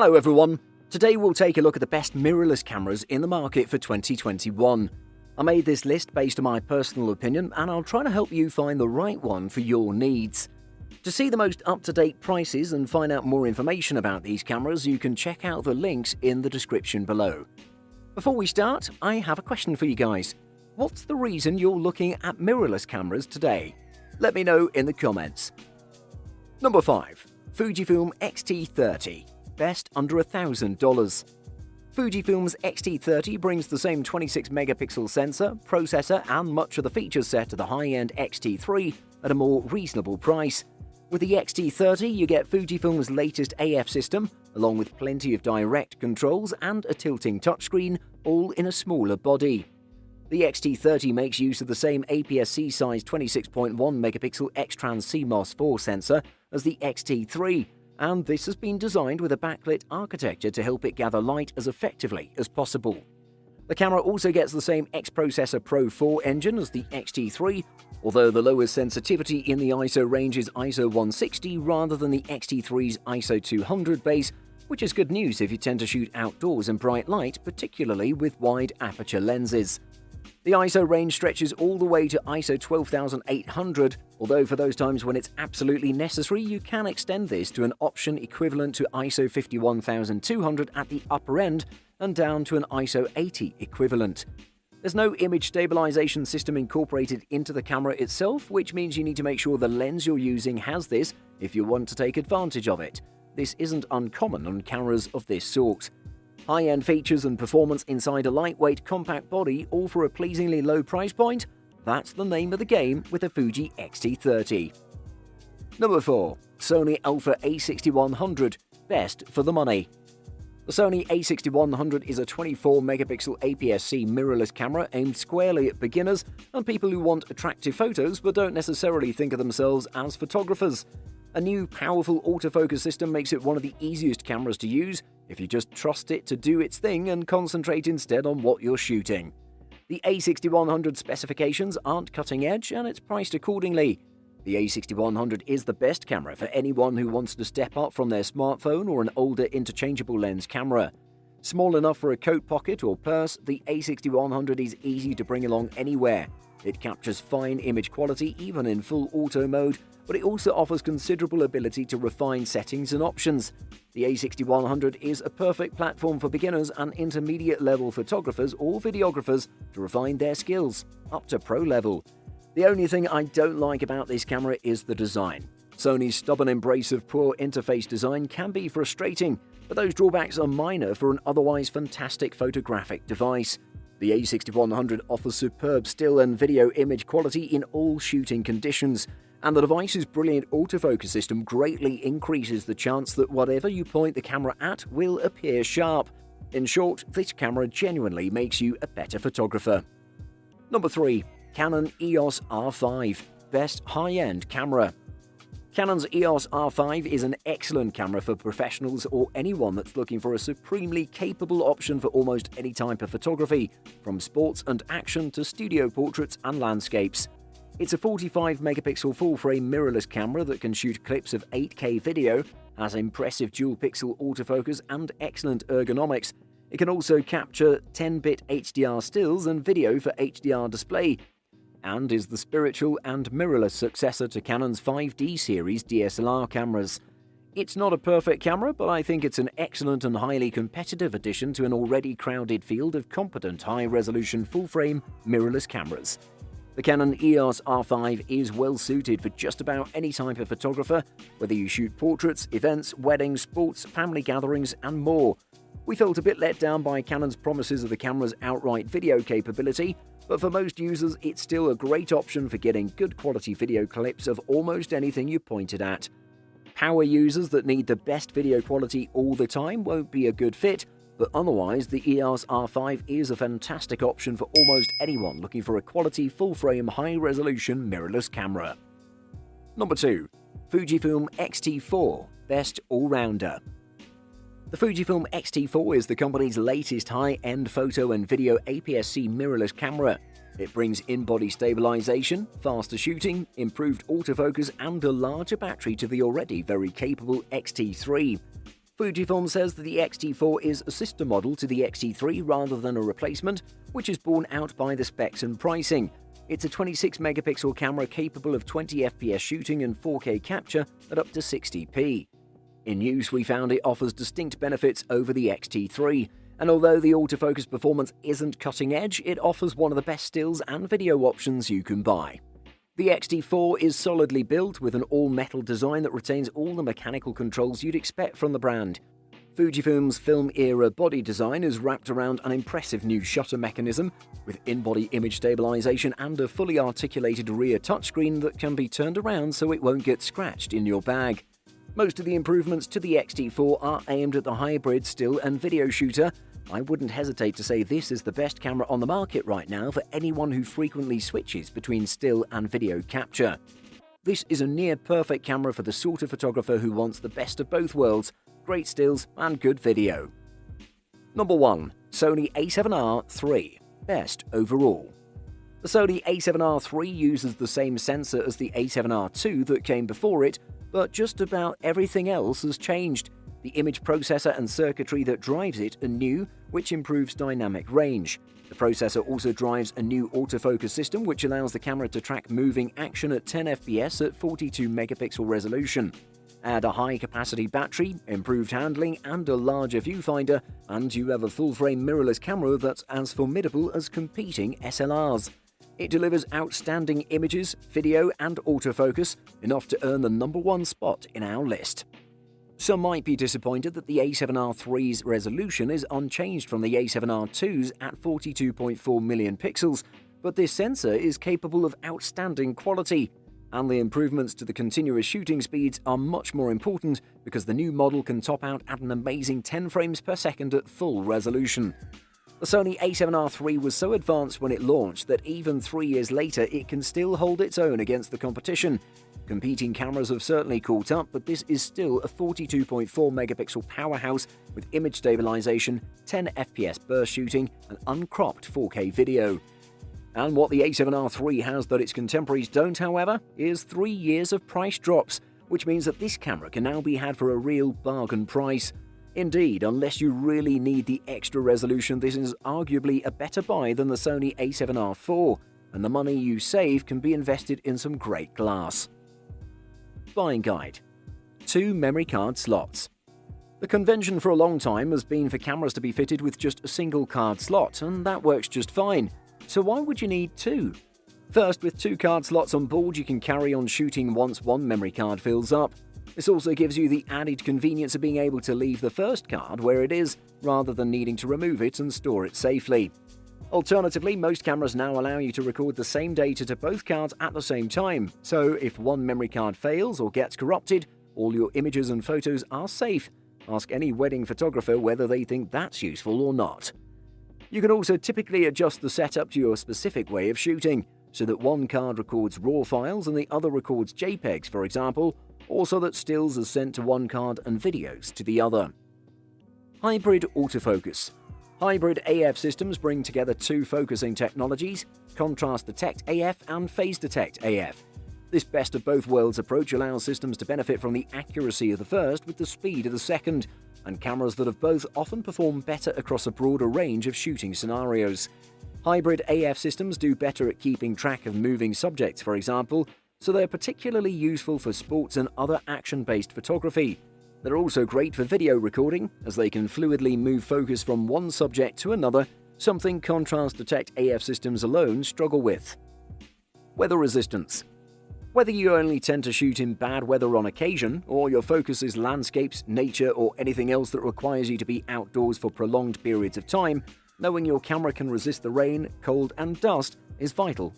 Hello everyone, today we'll take a look at the best mirrorless cameras in the market for 2021. I made this list based on my personal opinion and I'll try to help you find the right one for your needs. To see the most up-to-date prices and find out more information about these cameras, you can check out the links in the description below. Before we start, I have a question for you guys. What's the reason you're looking at mirrorless cameras today? Let me know in the comments. Number 5. Fujifilm X-T30. Best under $1,000. Fujifilm's X-T30 brings the same 26-megapixel sensor, processor and much of the feature set of the high-end X-T3 at a more reasonable price. With the X-T30, you get Fujifilm's latest AF system, along with plenty of direct controls and a tilting touchscreen, all in a smaller body. The X-T30 makes use of the same APS-C size 26.1-megapixel X-Trans CMOS 4 sensor as the X-T3, and this has been designed with a backlit architecture to help it gather light as effectively as possible. The camera also gets the same X-Processor Pro 4 engine as the X-T3, although the lowest sensitivity in the ISO range is ISO 160 rather than the X-T3's ISO 200 base, which is good news if you tend to shoot outdoors in bright light, particularly with wide aperture lenses. The ISO range stretches all the way to ISO 12800, although for those times when it's absolutely necessary, you can extend this to an option equivalent to ISO 51200 at the upper end and down to an ISO 80 equivalent. There's no image stabilization system incorporated into the camera itself, which means you need to make sure the lens you're using has this if you want to take advantage of it. This isn't uncommon on cameras of this sort. High-end features and performance inside a lightweight, compact body, all for a pleasingly low price point? That's the name of the game with the Fuji X-T30. Number 4. Sony Alpha a6100. Best for the money. The Sony a6100 is a 24-megapixel APS-C mirrorless camera aimed squarely at beginners and people who want attractive photos but don't necessarily think of themselves as photographers. A new, powerful autofocus system makes it one of the easiest cameras to use if you just trust it to do its thing and concentrate instead on what you're shooting. The a6100 specifications aren't cutting edge and it's priced accordingly. The a6100 is the best camera for anyone who wants to step up from their smartphone or an older interchangeable lens camera. Small enough for a coat pocket or purse, the a6100 is easy to bring along anywhere. It captures fine image quality even in full auto mode, but it also offers considerable ability to refine settings and options. The a6100 is a perfect platform for beginners and intermediate-level photographers or videographers to refine their skills, up to pro level. The only thing I don't like about this camera is the design. Sony's stubborn embrace of poor interface design can be frustrating, but those drawbacks are minor for an otherwise fantastic photographic device. The a6100 offers superb still and video image quality in all shooting conditions, and the device's brilliant autofocus system greatly increases the chance that whatever you point the camera at will appear sharp. In short, this camera genuinely makes you a better photographer. Number 3. Canon EOS R5. Best high-end camera. Canon's EOS R5 is an excellent camera for professionals or anyone that's looking for a supremely capable option for almost any type of photography, from sports and action to studio portraits and landscapes. It's a 45-megapixel full-frame mirrorless camera that can shoot clips of 8K video, has impressive dual-pixel autofocus and excellent ergonomics. It can also capture 10-bit HDR stills and video for HDR display, and is the spiritual and mirrorless successor to Canon's 5D series DSLR cameras. It's not a perfect camera, but I think it's an excellent and highly competitive addition to an already crowded field of competent high-resolution full-frame mirrorless cameras. The Canon EOS R5 is well suited for just about any type of photographer, whether you shoot portraits, events, weddings, sports, family gatherings, and more. We felt a bit let down by Canon's promises of the camera's outright video capability, but for most users it's still a great option for getting good quality video clips of almost anything you pointed at. Power users that need the best video quality all the time won't be a good fit, but otherwise the EOS R5 is a fantastic option for almost anyone looking for a quality full-frame high-resolution mirrorless camera. Number 2. Fujifilm X-T4. Best all-rounder. The Fujifilm X-T4 is the company's latest high-end photo and video APS-C mirrorless camera. It brings in-body stabilization, faster shooting, improved autofocus, and a larger battery to the already very capable X-T3. Fujifilm says that the X-T4 is a sister model to the X-T3 rather than a replacement, which is borne out by the specs and pricing. It's a 26-megapixel camera capable of 20 FPS shooting and 4K capture at up to 60p. In use, we found it offers distinct benefits over the X-T3, and although the autofocus performance isn't cutting edge, it offers one of the best stills and video options you can buy. The X-T4 is solidly built with an all-metal design that retains all the mechanical controls you'd expect from the brand. Fujifilm's film-era body design is wrapped around an impressive new shutter mechanism, with in-body image stabilization and a fully articulated rear touchscreen that can be turned around so it won't get scratched in your bag. Most of the improvements to the X-T4 are aimed at the hybrid still and video shooter. I wouldn't hesitate to say this is the best camera on the market right now for anyone who frequently switches between still and video capture. This is a near-perfect camera for the sort of photographer who wants the best of both worlds, great stills and good video. Number 1. Sony a7r III. Best overall. The Sony a7r III uses the same sensor as the a7r II that came before it, but just about everything else has changed. The image processor and circuitry that drives it are new, which improves dynamic range. The processor also drives a new autofocus system which allows the camera to track moving action at 10 fps at 42 megapixel resolution. Add a high-capacity battery, improved handling, and a larger viewfinder, and you have a full-frame mirrorless camera that's as formidable as competing SLRs. It delivers outstanding images, video, and autofocus, enough to earn the number 1 spot in our list. Some might be disappointed that the a7r III's resolution is unchanged from the a7r II's at 42.4 million pixels, but this sensor is capable of outstanding quality, and the improvements to the continuous shooting speeds are much more important because the new model can top out at an amazing 10 frames per second at full resolution. The Sony a7r III was so advanced when it launched that even 3 years later it can still hold its own against the competition. Competing cameras have certainly caught up, but this is still a 42.4 megapixel powerhouse with image stabilization, 10 FPS burst shooting, and uncropped 4K video. And what the a7r III has that its contemporaries don't, however, is 3 years of price drops, which means that this camera can now be had for a real bargain price. Indeed, unless you really need the extra resolution, this is arguably a better buy than the Sony a7R IV, and the money you save can be invested in some great glass. Buying guide. 2 memory card slots. The convention for a long time has been for cameras to be fitted with just a single card slot, and that works just fine. So why would you need 2? First, with 2 card slots on board, you can carry on shooting once one memory card fills up. This also gives you the added convenience of being able to leave the first card where it is, rather than needing to remove it and store it safely. Alternatively, most cameras now allow you to record the same data to both cards at the same time, so if one memory card fails or gets corrupted, all your images and photos are safe. Ask any wedding photographer whether they think that's useful or not. You can also typically adjust the setup to your specific way of shooting, so that one card records RAW files and the other records JPEGs, for example, or so that stills are sent to one card and videos to the other. Hybrid autofocus. Hybrid AF systems bring together 2 focusing technologies, Contrast Detect AF and Phase Detect AF. This best of both worlds approach allows systems to benefit from the accuracy of the first with the speed of the second, and cameras that have both often perform better across a broader range of shooting scenarios. Hybrid AF systems do better at keeping track of moving subjects, for example, so they're particularly useful for sports and other action-based photography. They're also great for video recording, as they can fluidly move focus from one subject to another, something Contrast Detect AF systems alone struggle with. Weather resistance. Whether you only tend to shoot in bad weather on occasion, or your focus is landscapes, nature, or anything else that requires you to be outdoors for prolonged periods of time, knowing your camera can resist the rain, cold, and dust is vital